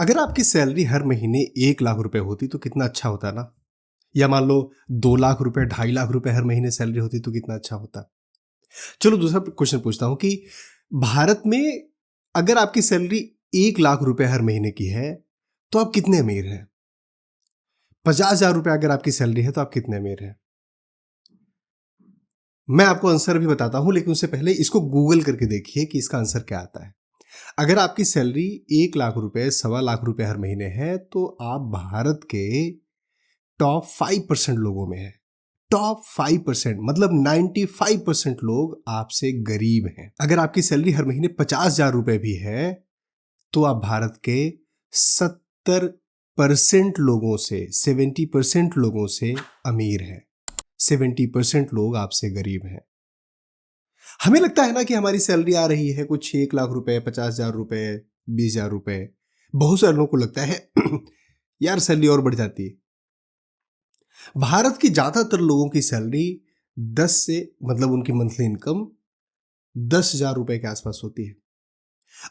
अगर आपकी सैलरी हर महीने 1 लाख रुपए होती तो कितना अच्छा होता ना। या मान लो 2 लाख रुपए 2.5 लाख रुपए हर महीने सैलरी होती तो कितना अच्छा होता। चलो दूसरा क्वेश्चन पूछता हूं कि भारत में अगर आपकी सैलरी 1 लाख रुपए हर महीने की है तो आप कितने अमीर हैं। 50,000 रुपए अगर आपकी सैलरी है तो आप कितने अमीर हैं। मैं आपको आंसर भी बताता हूं लेकिन उससे पहले इसको गूगल करके देखिए कि इसका आंसर क्या आता है। अगर आपकी सैलरी 1 लाख रुपए 1.25 लाख रुपए हर महीने है तो आप भारत के टॉप 5% लोगों में है। टॉप 5% मतलब 95% लोग आपसे गरीब हैं। अगर आपकी सैलरी हर महीने 50,000 रुपए भी है तो आप भारत के 70% लोगों से 70% लोगों से अमीर हैं। 70% लोग आपसे गरीब हैं। हमें लगता है ना कि हमारी सैलरी आ रही है कुछ 1 लाख रुपए 50,000 रुपए 20,000 रुपए। बहुत सारे लोगों को लगता है यार सैलरी और बढ़ जाती है। भारत की ज्यादातर लोगों की सैलरी 10 से मतलब उनकी मंथली इनकम 10,000 रुपए के आसपास होती है।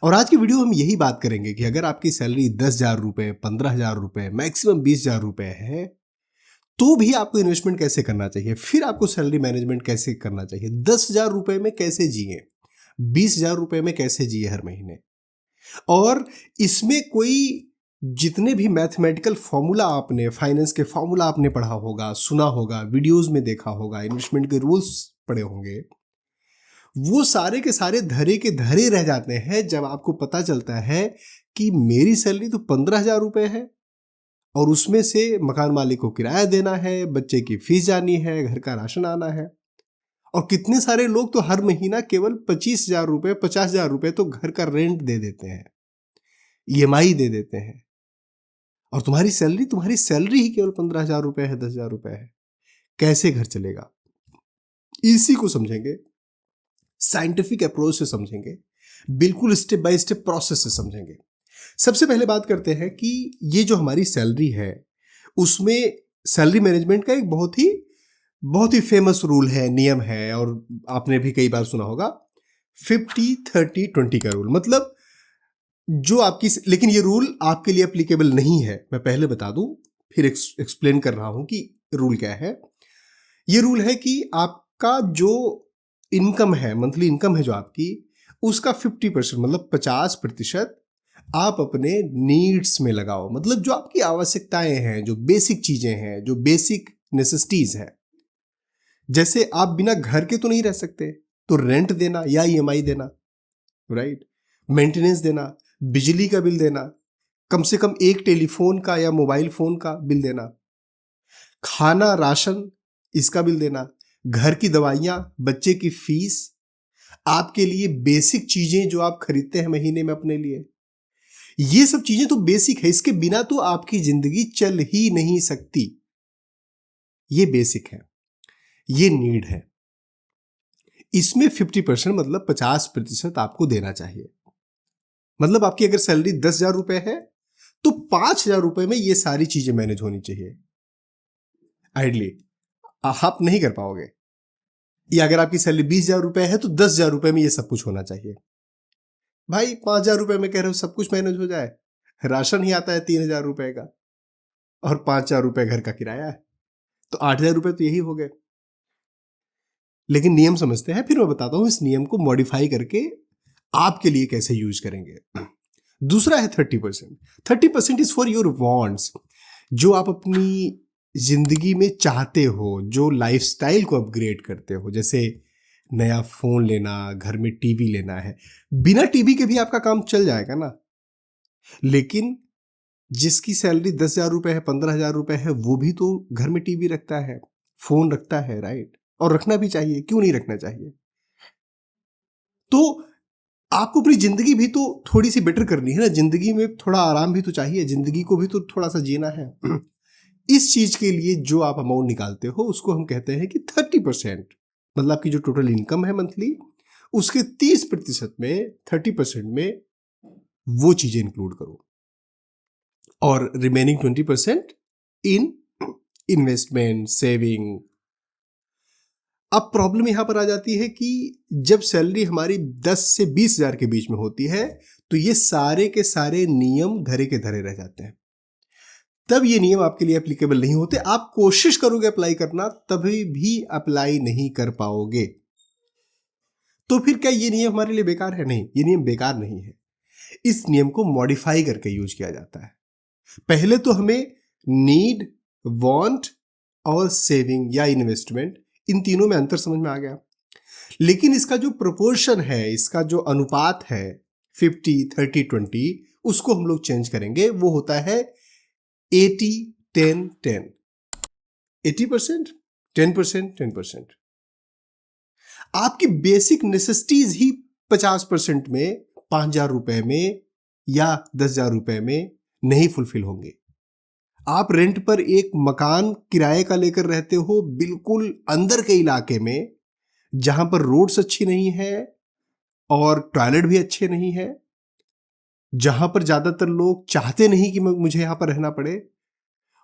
और आज की वीडियो हम यही बात करेंगे कि अगर आपकी सैलरी 10,000 रुपए 15,000 रुपए मैक्सिमम 20,000 रुपए है तो भी आपको इन्वेस्टमेंट कैसे करना चाहिए, फिर आपको सैलरी मैनेजमेंट कैसे करना चाहिए, 10,000 रुपए में कैसे जिए, 20,000 रुपए में कैसे जिए हर महीने। और इसमें कोई जितने भी मैथमेटिकल फॉर्मूला आपने फाइनेंस के फॉर्मूला आपने पढ़ा होगा, सुना होगा, वीडियोस में देखा होगा, इन्वेस्टमेंट के रूल्स पढ़े होंगे, वो सारे के सारे धरे के धरे रह जाते हैं जब आपको पता चलता है कि मेरी सैलरी तो 15,000 रुपए है और उसमें से मकान मालिक को किराया देना है, बच्चे की फीस जानी है, घर का राशन आना है। और कितने सारे लोग तो हर महीना केवल 25,000 रुपए 50,000 रुपए तो घर का रेंट दे देते हैं, ईएमआई दे देते हैं। और तुम्हारी सैलरी ही केवल 15,000 रुपए है, 10,000 रुपए है। कैसे घर चलेगा। इसी को समझेंगे, साइंटिफिक अप्रोच से समझेंगे, बिल्कुल स्टेप बाय स्टेप प्रोसेस से समझेंगे। सबसे पहले बात करते हैं कि ये जो हमारी सैलरी है उसमें सैलरी मैनेजमेंट का एक बहुत ही फेमस रूल है, नियम है, और आपने भी कई बार सुना होगा 50-30-20 का रूल। मतलब जो आपकी, लेकिन ये रूल आपके लिए एप्लीकेबल नहीं है। मैं पहले बता दूं फिर एक्सप्लेन कर रहा हूं कि रूल क्या है। ये रूल है कि आपका जो इनकम है, मंथली इनकम है जो आपकी, उसका 50% मतलब 50% आप अपने नीड्स में लगाओ। मतलब जो आपकी आवश्यकताएं हैं, जो बेसिक चीजें हैं, जो बेसिक नेसेसिटीज है। जैसे आप बिना घर के तो नहीं रह सकते, तो रेंट देना या ईएमआई देना, राइट, मेंटेनेंस देना, बिजली का बिल देना, कम से कम एक टेलीफोन का या मोबाइल फोन का बिल देना, खाना राशन इसका बिल देना, घर की दवाइयां, बच्चे की फीस, आपके लिए बेसिक चीजें जो आप खरीदते हैं महीने में अपने लिए, ये सब चीजें तो बेसिक है। इसके बिना तो आपकी जिंदगी चल ही नहीं सकती। ये बेसिक है, ये नीड है। इसमें 50% मतलब 50% आपको देना चाहिए। मतलब आपकी अगर सैलरी 10,000 रुपए है तो 5,000 रुपए में ये सारी चीजें मैनेज होनी चाहिए। आइडली आप नहीं कर पाओगे। या अगर आपकी सैलरी 20,000 रुपए है तो 10,000 रुपए में ये सब कुछ होना चाहिए। भाई 5,000 रुपए में कह रहे हो सब कुछ मैनेज हो जाए, राशन ही आता है 3,000 रुपए का और 5,000 रुपए घर का किराया है, तो 8,000 रुपए तो यही हो गए। लेकिन नियम समझते हैं, फिर मैं बताता हूं इस नियम को मॉडिफाई करके आपके लिए कैसे यूज करेंगे। दूसरा है 30%। 30% इज फॉर योर वांट्स, जो आप अपनी जिंदगी में चाहते हो, जो लाइफस्टाइल को अपग्रेड करते हो। जैसे नया फोन लेना, घर में टीवी लेना है। बिना टीवी के भी आपका काम चल जाएगा ना। लेकिन जिसकी सैलरी 10,000 रुपए है 15,000 रुपए है वो भी तो घर में टीवी रखता है, फोन रखता है, राइट। और रखना भी चाहिए, क्यों नहीं रखना चाहिए। तो आपको अपनी जिंदगी भी तो थोड़ी सी बेटर करनी है ना। जिंदगी में थोड़ा आराम भी तो चाहिए, जिंदगी को भी तो थोड़ा सा जीना है। इस चीज के लिए जो आप अमाउंट निकालते हो उसको हम कहते हैं कि 30%, मतलब आपकी जो टोटल इनकम है मंथली उसके 30% में 30% में वो चीजें इंक्लूड करो और रिमेनिंग 20% इन इन्वेस्टमेंट, सेविंग। अब प्रॉब्लम यहां पर आ जाती है कि जब सैलरी हमारी 10 से 20,000 के बीच में होती है तो ये सारे के सारे नियम धरे के धरे रह जाते हैं। तब ये नियम आपके लिए एप्लीकेबल नहीं होते। आप कोशिश करोगे अप्लाई करना, तभी भी अप्लाई नहीं कर पाओगे। तो फिर क्या ये नियम हमारे लिए बेकार है? नहीं, ये नियम बेकार नहीं है। इस नियम को मॉडिफाई करके यूज किया जाता है। पहले तो हमें नीड, वांट और सेविंग या इन्वेस्टमेंट, इन तीनों में अंतर समझ में आ गया। लेकिन इसका जो प्रोपोर्शन है, इसका जो अनुपात है 50, 30, 20, उसको हम लोग चेंज करेंगे। वो होता है 80, 10, 10। 80%, 10%, 10%। आपकी बेसिक नेसेसिटीज ही 50% में, 5,000 रुपए में या 10,000 रुपए में नहीं फुलफिल होंगे। आप रेंट पर एक मकान किराए का लेकर रहते हो, बिल्कुल अंदर के इलाके में, जहां पर रोड्स अच्छी नहीं है और टॉयलेट भी अच्छे नहीं है, जहां पर ज्यादातर लोग चाहते नहीं कि मुझे यहां पर रहना पड़े,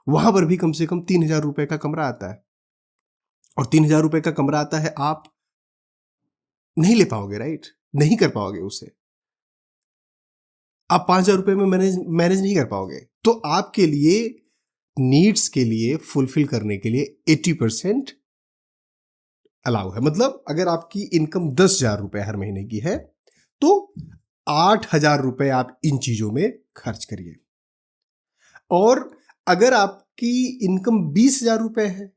वहां पर भी कम से कम 3,000 रुपए का कमरा आता है। और 3,000 रुपए का कमरा आता है, आप नहीं ले पाओगे, राइट? नहीं कर पाओगे उसे। आप 5,000 रुपए में मैनेज नहीं कर पाओगे। तो आपके लिए, नीड्स के लिए फुलफिल करने के लिए 80% अलाउ है। मतलब अगर आपकी इनकम 10,000 रुपए हर महीने की है, तो 8,000 रुपए आप इन चीजों में खर्च करिए। और अगर आपकी इनकम 20,000 रुपए है,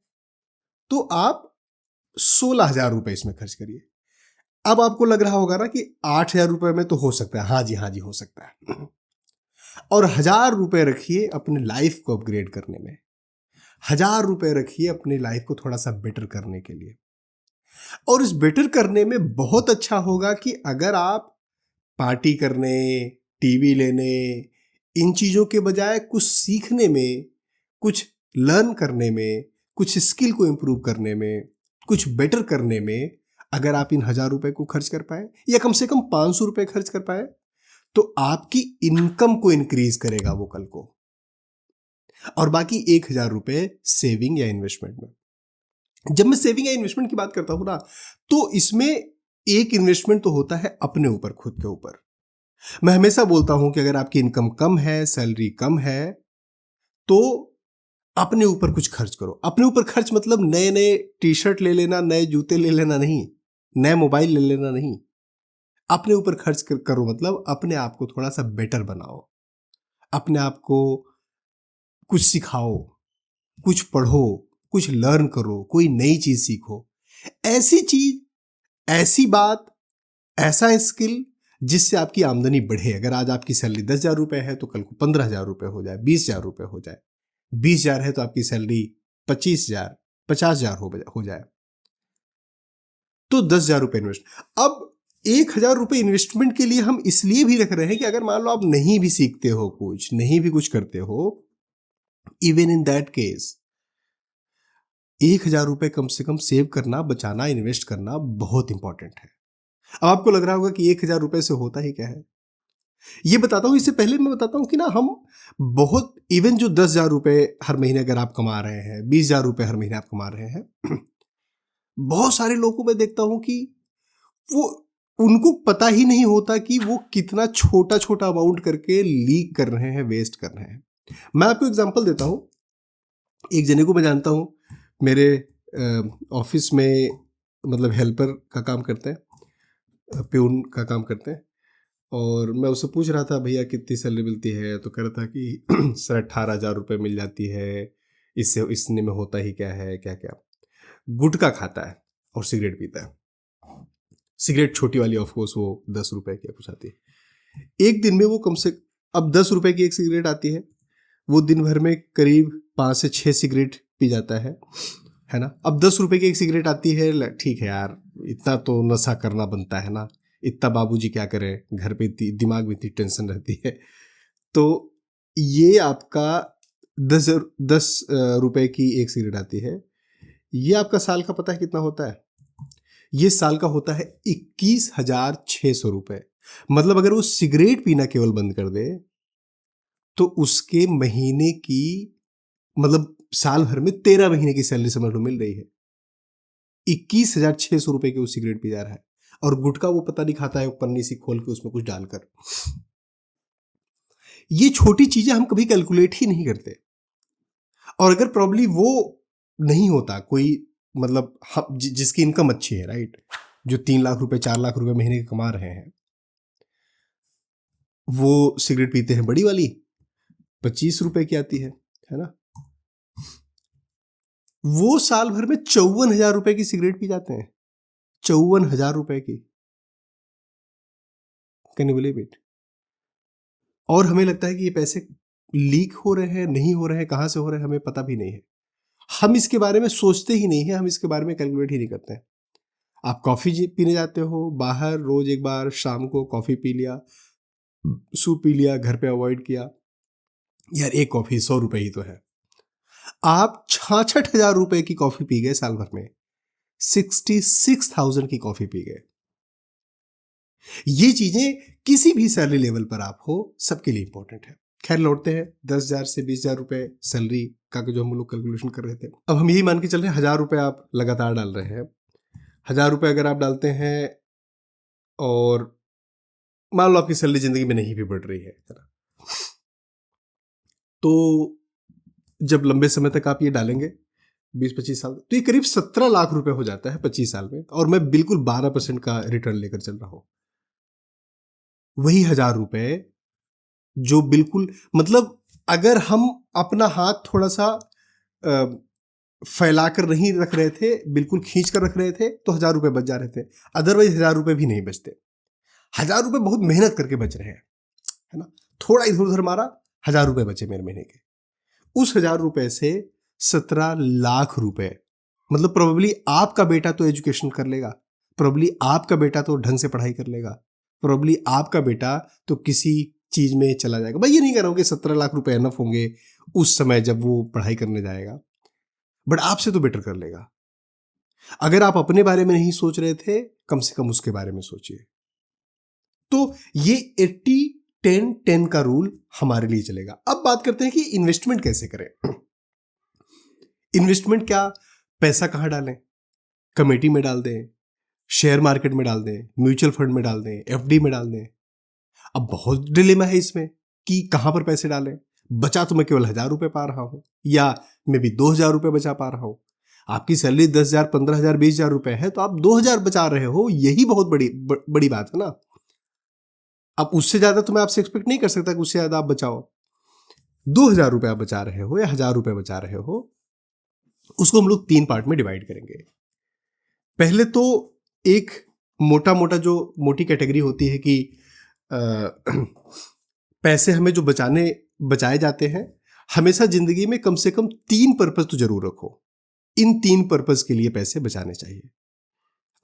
तो आप 16,000 रुपए इसमें खर्च करिए। अब आपको लग रहा होगा ना कि 8,000 रुपए में तो हो सकता है। हाँ जी, हाँ जी, हो सकता है। और 1,000 रुपए रखिए अपने लाइफ को अपग्रेड करने में। 1,000 रुपए रखिए अपने लाइफ को थोड़ा सा बेटर करने के लिए। और इस बेटर करने में बहुत अच्छा होगा कि अगर आप पार्टी करने, टीवी लेने, इन चीजों के बजाय कुछ सीखने में, कुछ लर्न करने में, कुछ स्किल को इंप्रूव करने में, कुछ बेटर करने में, अगर आप इन 1,000 रुपए को खर्च कर पाए या कम से कम 500 रुपए खर्च कर पाए, तो आपकी इनकम को इंक्रीज करेगा वो कल को। और बाकी 1,000 रुपए सेविंग या इन्वेस्टमेंट में। जब मैं सेविंग या इन्वेस्टमेंट की बात करता हूं ना, तो इसमें एक इन्वेस्टमेंट तो होता है अपने ऊपर, खुद के ऊपर। मैं हमेशा बोलता हूं कि अगर आपकी इनकम कम है, सैलरी कम है, तो अपने ऊपर कुछ खर्च करो। अपने ऊपर खर्च मतलब नए नए टी शर्ट ले लेना, नए जूते ले लेना नहीं, नए मोबाइल ले लेना नहीं। अपने ऊपर खर्च करो मतलब अपने आप को थोड़ा सा बेटर बनाओ, अपने आप को कुछ सिखाओ, कुछ पढ़ो, कुछ लर्न करो, कोई नई चीज सीखो। ऐसी चीज, ऐसी बात, ऐसा स्किल जिससे आपकी आमदनी बढ़े। अगर आज आपकी सैलरी 10,000 रुपए है, तो कल को 15,000 रुपए हो जाए, 20,000 रुपए हो जाए। 20,000 है तो आपकी सैलरी 25,000, 50,000 हो जाए, तो 10,000 रुपए इन्वेस्ट। अब 1,000 रुपए इन्वेस्टमेंट के लिए हम इसलिए भी रख रहे हैं कि अगर मान लो आप नहीं भी सीखते हो, कुछ नहीं भी कुछ करते हो, इवन इन दैट केस 1,000 रुपए कम से कम सेव करना, बचाना, इन्वेस्ट करना बहुत इंपॉर्टेंट है। अब आपको लग रहा होगा कि 1,000 रुपए से होता ही क्या है। ये बताता हूं, इससे पहले मैं बताता हूं कि ना, हम बहुत, इवन जो 10,000 रुपए हर महीने अगर आप कमा रहे हैं, 20,000 रुपए हर महीने आप कमा रहे हैं, बहुत सारे लोगों को मैं देखता हूं कि वो, उनको पता ही नहीं होता कि वो कितना छोटा छोटा अमाउंट करके लीक कर रहे हैं, वेस्ट कर रहे हैं। मैं आपको एग्जांपल देता हूं। एक जने को मैं जानता हूं, मेरे ऑफिस में, मतलब हेल्पर का काम करते हैं, प्यून का काम करते हैं। और मैं उससे पूछ रहा था, भैया कितनी सैलरी मिलती है? तो कह रहा था कि सर 18,000 रुपये मिल जाती है। इससे इसने में होता ही क्या है, क्या क्या। गुटखा खाता है और सिगरेट पीता है। सिगरेट छोटी वाली, ऑफ कोर्स, वो 10 रुपए की कुछ आती है। एक दिन में वो कम से, अब 10 रुपए की एक सिगरेट आती है, वो दिन भर में करीब 5 से 6 सिगरेट पी जाता है ना। अब 10 रुपए की एक सिगरेट आती है, ठीक है यार, इतना तो नशा करना बनता है ना, इतना बाबूजी क्या करें, घर पे दिमाग में इतनी टेंशन रहती है। तो ये आपका 10 रुपए की एक सिगरेट आती है, ये आपका साल का पता है कितना होता है? ये साल का होता है 21,600 रुपए। मतलब अगर वो सिगरेट पीना केवल बंद कर दे, तो उसके महीने की, मतलब साल भर में 13 महीने की सैलरी समझ लो मिल रही है। 21,600 रुपए की वो सिगरेट पी जा रहा है। और गुटखा वो पता नहीं खाता है, पन्नी सी खोल के उसमें कुछ डालकर। ये छोटी चीजें हम कभी कैलकुलेट ही नहीं करते। और अगर प्रॉब्ली वो नहीं होता कोई, मतलब हम जिसकी इनकम अच्छी है, राइट, जो 3 लाख रुपए 4 लाख रुपए महीने के कमा रहे हैं, वो सिगरेट पीते हैं बड़ी वाली, 25 रुपए की आती है ना। वो साल भर में 54,000 रुपए की सिगरेट पी जाते हैं, 54,000 रुपए की। Can you believe it? और हमें लगता है कि ये पैसे लीक हो रहे हैं, नहीं हो रहे हैं, कहाँ से हो रहे हैं, हमें पता भी नहीं है। हम इसके बारे में सोचते ही नहीं है, हम इसके बारे में कैलकुलेट ही नहीं करते हैं। आप कॉफ़ी पीने जाते हो बाहर, रोज एक बार शाम को कॉफ़ी पी लिया, सूप पी लिया, घर पे अवॉइड किया, यार एक कॉफ़ी 100 रुपए ही तो है। आप 66,000 रुपए की कॉफ़ी पी गए साल भर में, 66,000 की कॉफ़ी पी गए। ये चीजें किसी भी सैलरी लेवल पर आप हो, सबके लिए इंपॉर्टेंट है। खैर लौटते हैं 10,000 से 20,000 रुपए सैलरी का जो हम लोग कैलकुलेशन कर रहे थे। अब हम यही मान के चल रहे हैं 1,000 रुपए आप लगातार डाल रहे हैं। 1,000 रुपए अगर आप डालते हैं और मान लो आपकी सैलरी जिंदगी में नहीं भी बढ़ रही है ना, तो जब लंबे समय तक आप ये डालेंगे 20-25 साल, तो ये करीब 17 लाख रुपए हो जाता है 25 साल में। और मैं बिल्कुल 12% का रिटर्न लेकर चल रहा हूं। वही 1,000 रुपए जो बिल्कुल, मतलब अगर हम अपना हाथ थोड़ा सा फैला कर नहीं रख रहे थे, बिल्कुल खींच कर रख रहे थे, तो 1,000 रुपए बच जा रहे थे। अदरवाइज 1,000 रुपए भी नहीं बचते। 1,000 रुपए बहुत मेहनत करके बच रहे हैं, है ना। थोड़ा इधर उधर मारा, 1,000 रुपए बचे मेरे महीने के। उस 1,000 रुपए से 17 लाख रुपए, मतलब प्रोबेबली आपका बेटा तो एजुकेशन कर लेगा, प्रोबेबली आपका बेटा तो ढंग से पढ़ाई कर लेगा, प्रोबेबली आपका बेटा तो किसी चीज में चला जाएगा। मैं ये नहीं कह रहा हूं कि 17 लाख रुपए एनफ होंगे उस समय जब वो पढ़ाई करने जाएगा, बट आपसे तो बेटर कर लेगा। अगर आप अपने बारे में नहीं सोच रहे थे, कम से कम उसके बारे में सोचिए। तो ये 80-10-10 का रूल हमारे लिए चलेगा। अब बात करते हैं कि इन्वेस्टमेंट कैसे करें। इन्वेस्टमेंट क्या, पैसा कहां डालें? कमेटी में डाल दें, शेयर मार्केट में डाल दें, म्यूचुअल फंड में डाल दें, एफडी में डाल दें। अब बहुत डिलेमा है इसमें कि कहां पर पैसे डालें। बचा तो मैं केवल 1,000 रुपए पा रहा हूं, या मैं भी 2,000 रुपए बचा पा रहा हूं। आपकी सैलरी 10,000, 15,000, 20,000 रुपए है, तो आप 2,000 बचा रहे हो, यही बहुत बड़ी बात है ना। अब उससे ज्यादा तो मैं आपसे एक्सपेक्ट नहीं कर सकता कि उससे ज्यादा आप बचाओ। 2,000 रुपए आप बचा रहे हो या 1,000 रुपए बचा रहे हो, उसको हम लोग 3 पार्ट में डिवाइड करेंगे। पहले तो एक मोटा मोटा जो मोटी कैटेगरी होती है कि पैसे हमें जो बचाए जाते हैं, हमेशा जिंदगी में कम से कम 3 पर्पस तो जरूर रखो। इन 3 पर्पस के लिए पैसे बचाने चाहिए,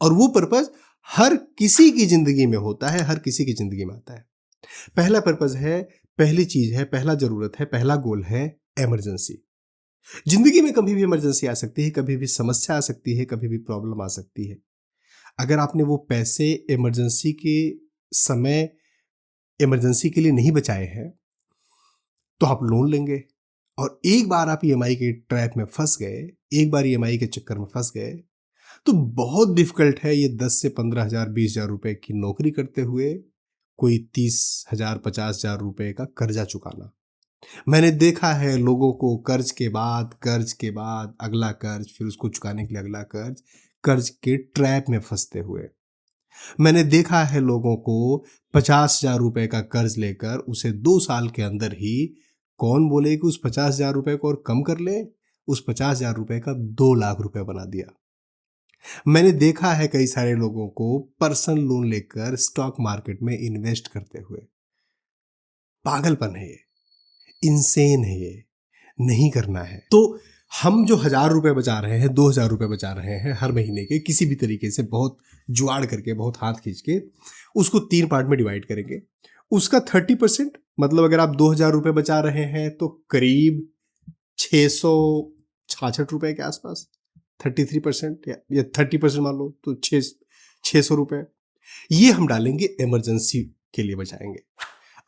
और वो पर्पस हर किसी की जिंदगी में होता है, हर किसी की जिंदगी में आता है। पहला पर्पस है, पहली चीज है, पहला जरूरत है, पहला गोल है इमरजेंसी। जिंदगी में कभी भी इमरजेंसी आ सकती है, कभी भी समस्या आ सकती है, कभी भी प्रॉब्लम आ सकती है। अगर आपने वो पैसे इमरजेंसी के समय इमरजेंसी के लिए नहीं बचाए हैं, तो आप लोन लेंगे, और एक बार आप ईएमआई के ट्रैप में फंस गए, एक बार ईएमआई के चक्कर में फंस गए, तो बहुत डिफिकल्ट है ये 10 से 15,000, 20,000 रुपए की नौकरी करते हुए कोई 30,000, 50,000 रुपए का कर्जा चुकाना। मैंने देखा है लोगों को कर्ज के बाद अगला कर्ज, फिर उसको चुकाने के लिए अगला कर्ज, कर्ज के ट्रैप में फंसते हुए। मैंने देखा है लोगों को 50,000 रुपए का कर्ज लेकर उसे 2 साल के अंदर ही, कौन बोले कि उस 50,000 रुपए को और कम कर ले, उस 50,000 रुपए का 2 लाख रुपए बना दिया। मैंने देखा है कई सारे लोगों को पर्सनल लोन लेकर स्टॉक मार्केट में इन्वेस्ट करते हुए। पागलपन है ये, इंसेन है ये, नहीं करना है। तो हम जो 1,000 रुपए बचा रहे हैं, 2,000 रुपए बचा रहे हैं हर महीने के, किसी भी तरीके से बहुत जुगाड़ करके, बहुत हाथ खींच के, उसको 3 पार्ट में डिवाइड करेंगे। उसका 30%, मतलब अगर आप 2,000 रुपए बचा रहे हैं तो करीब 666 रुपए के आसपास, 33% या 30% मान लो, तो 600 रुपए ये हम डालेंगे इमरजेंसी के लिए बचाएंगे।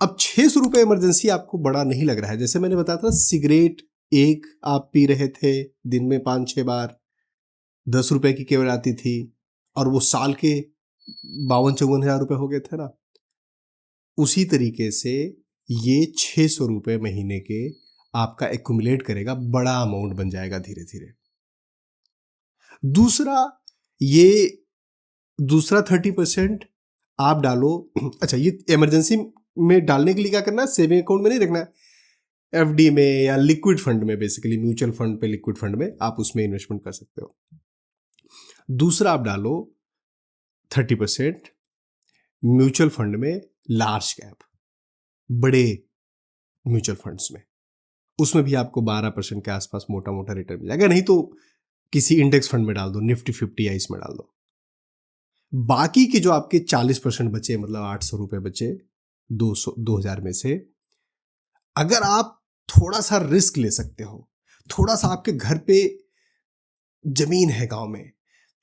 अब 600 रुपए इमरजेंसी आपको बड़ा नहीं लग रहा है। जैसे मैंने बताया था, सिगरेट एक आप पी रहे थे दिन में 5-6 बार, 10 रुपए की केवल आती थी, और वो साल के 52-54 हजार रुपए हो गए थे ना। उसी तरीके से ये 600 रुपये महीने के आपका एक्यूमुलेट करेगा, बड़ा अमाउंट बन जाएगा धीरे धीरे। दूसरा 30% आप डालो। अच्छा, ये इमरजेंसी में डालने के लिए क्या करना है, सेविंग अकाउंट में नहीं रखना है, एफडी में या लिक्विड फंड में, बेसिकली म्यूचुअल फंड पे, लिक्विड फंड में आप उसमें इन्वेस्टमेंट कर सकते हो। दूसरा आप डालो 30% म्यूचुअल फंड में, लार्ज कैप, बड़े म्यूचुअल फंड्स में, उसमें भी आपको 12% के आसपास मोटा मोटा रिटर्न मिल जाएगा। नहीं तो किसी इंडेक्स फंड में डाल दो, निफ्टी 50 या इसमें डाल दो। बाकी के जो आपके 40% बचे, मतलब 800 रुपये बचे 2000 में से, अगर आप थोड़ा सा रिस्क ले सकते हो, थोड़ा सा आपके घर पे जमीन है गांव में,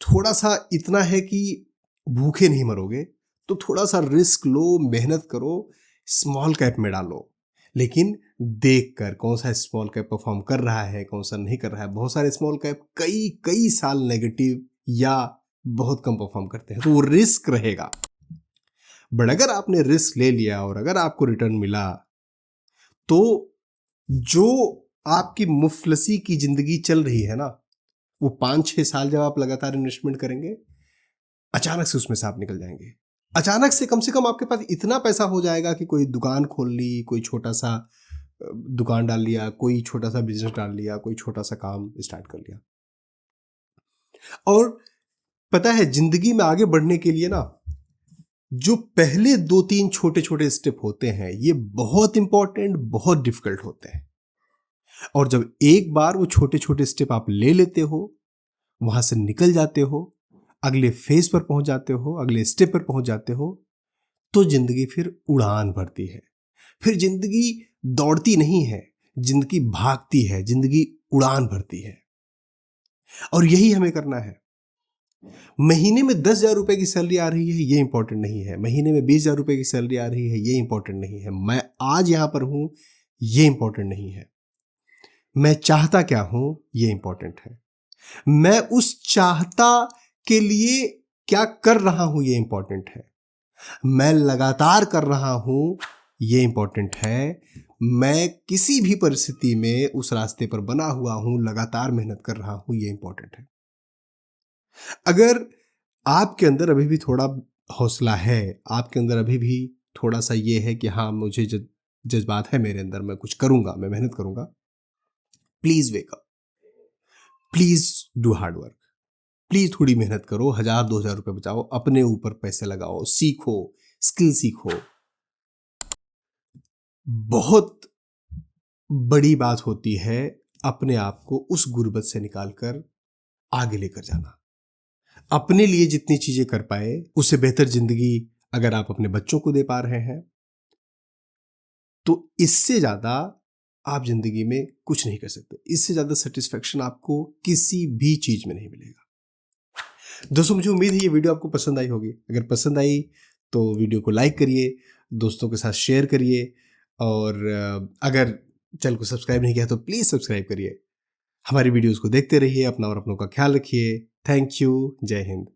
थोड़ा सा इतना है कि भूखे नहीं मरोगे, तो थोड़ा सा रिस्क लो, मेहनत करो, स्मॉल कैप में डालो, लेकिन देख कर कौन सा स्मॉल कैप परफॉर्म कर रहा है, कौन सा नहीं कर रहा है। बहुत सारे स्मॉल कैप कई साल नेगेटिव या बहुत कम परफॉर्म करते हैं, तो वो रिस्क रहेगा। बट अगर आपने रिस्क ले लिया और अगर आपको रिटर्न मिला, तो जो आपकी मुफलसी की जिंदगी चल रही है ना, वो 5-6 साल जब आप लगातार इन्वेस्टमेंट करेंगे, अचानक से उसमें से आप निकल जाएंगे। अचानक से कम आपके पास इतना पैसा हो जाएगा कि कोई दुकान खोल ली, कोई छोटा सा दुकान डाल लिया, कोई छोटा सा बिजनेस डाल लिया, कोई छोटा सा काम स्टार्ट कर लिया। और पता है, जिंदगी में आगे बढ़ने के लिए ना, जो पहले 2-3 छोटे छोटे स्टेप होते हैं, ये बहुत इंपॉर्टेंट, बहुत डिफिकल्ट होते हैं। और जब एक बार वो छोटे छोटे स्टेप आप ले लेते हो, वहां से निकल जाते हो, अगले फेज पर पहुंच जाते हो, अगले स्टेप पर पहुंच जाते हो, तो जिंदगी फिर उड़ान भरती है। फिर जिंदगी दौड़ती नहीं है, जिंदगी भागती है, जिंदगी उड़ान भरती है। और यही हमें करना है। महीने में 10,000 रुपए की सैलरी आ रही है, ये इंपॉर्टेंट नहीं है। महीने में 20,000 रुपए की सैलरी आ रही है, ये इंपॉर्टेंट नहीं है। मैं आज यहां पर हूं, ये इंपॉर्टेंट नहीं है। मैं चाहता क्या हूं, ये इंपॉर्टेंट है। मैं उस चाहता के लिए क्या कर रहा हूं, ये इंपॉर्टेंट है। मैं लगातार कर रहा हूं, ये इंपॉर्टेंट है। मैं किसी भी परिस्थिति में उस रास्ते पर बना हुआ हूं, लगातार मेहनत कर रहा हूं, ये इंपॉर्टेंट है। अगर आपके अंदर अभी भी थोड़ा हौसला है, आपके अंदर अभी भी थोड़ा सा ये है कि हाँ, मुझे जज्बात है मेरे अंदर, मैं कुछ करूंगा, मैं मेहनत करूंगा, please wake up, please do hard work, please थोड़ी मेहनत करो। 1,000-2,000 रुपए बचाओ, अपने ऊपर पैसे लगाओ, सीखो, स्किल सीखो। बहुत बड़ी बात होती है अपने आप को उस गुर्बत से निकालकर आगे लेकर जाना। अपने लिए जितनी चीजें कर पाए, उससे बेहतर जिंदगी अगर आप अपने बच्चों को दे पा रहे हैं, तो इससे ज्यादा आप जिंदगी में कुछ नहीं कर सकते। इससे ज्यादा सेटिस्फेक्शन आपको किसी भी चीज में नहीं मिलेगा। दोस्तों, मुझे उम्मीद है ये वीडियो आपको पसंद आई होगी। अगर पसंद आई तो वीडियो को लाइक करिए, दोस्तों के साथ शेयर करिए, और अगर चैनल को सब्सक्राइब नहीं किया तो प्लीज सब्सक्राइब करिए। हमारी वीडियोस को देखते रहिए, अपना और अपनों का ख्याल रखिए। Thank you. जय हिंद।